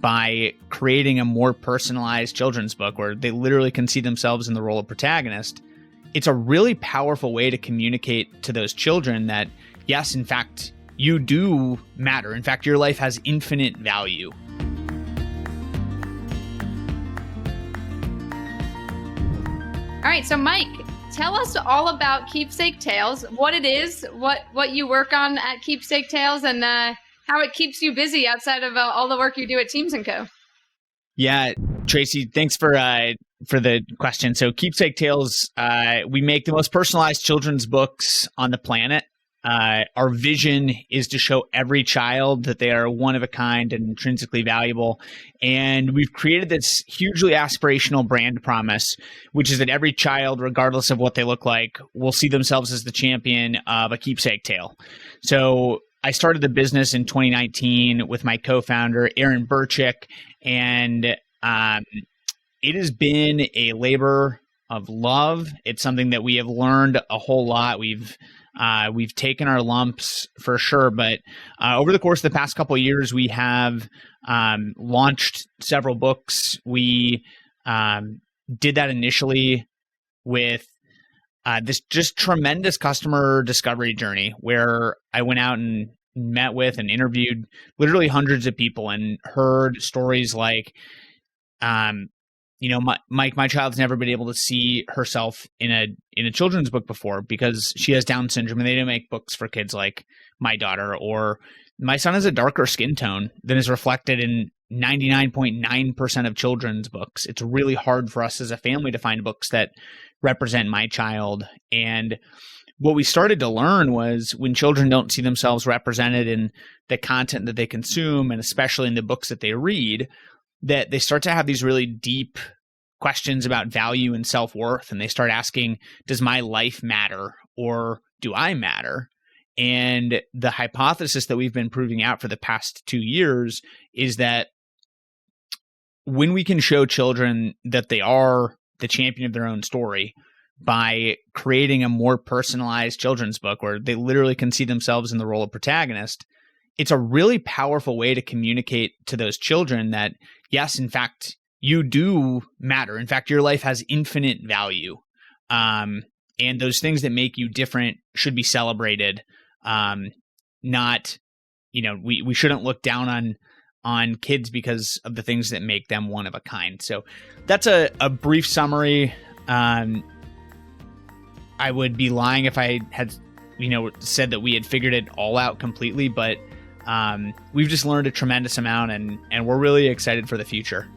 by creating a more personalized children's book where they literally can see themselves in the role of protagonist. It's a really powerful way to communicate to those children that, yes, in fact, you do matter. In fact, your life has infinite value. All right, so Mike, tell us all about Keepsake Tales, what it is, what you work on at Keepsake Tales, and how it keeps you busy outside of all the work you do at Teams & Co. Yeah, Tracy, thanks for the question. So Keepsake Tales, we make the most personalized children's books on the planet. Our vision is to show every child that they are one of a kind and intrinsically valuable. And we've created this hugely aspirational brand promise, which is that every child, regardless of what they look like, will see themselves as the champion of a keepsake tale. So I started the business in 2019 with my co-founder, Aaron Burchick, and it has been a labor of love. It's something that we have learned a whole lot. We've taken our lumps for sure, but over the course of the past couple of years, we have launched several books. We did that initially with this just tremendous customer discovery journey where I went out and met with and interviewed literally hundreds of people and heard stories like, my child's never been able to see herself in a children's book before because she has Down syndrome and they don't make books for kids like my daughter, or my son has a darker skin tone than is reflected in 99.9% of children's books. It's really hard for us as a family to find books that represent my child. And what we started to learn was when children don't see themselves represented in the content that they consume, and especially in the books that they read, that they start to have these really deep questions about value and self-worth. And they start asking, does my life matter or do I matter? And the hypothesis that we've been proving out for the past 2 years is that when we can show children that they are the champion of their own story by creating a more personalized children's book where they literally can see themselves in the role of protagonist, it's a really powerful way to communicate to those children that, yes, in fact, you do matter. In fact, your life has infinite value. And those things that make you different should be celebrated. Not, we shouldn't look down on kids because of the things that make them one of a kind. So that's a brief summary. I would be lying if I had, said that we had figured it all out completely, but we've just learned a tremendous amount and we're really excited for the future.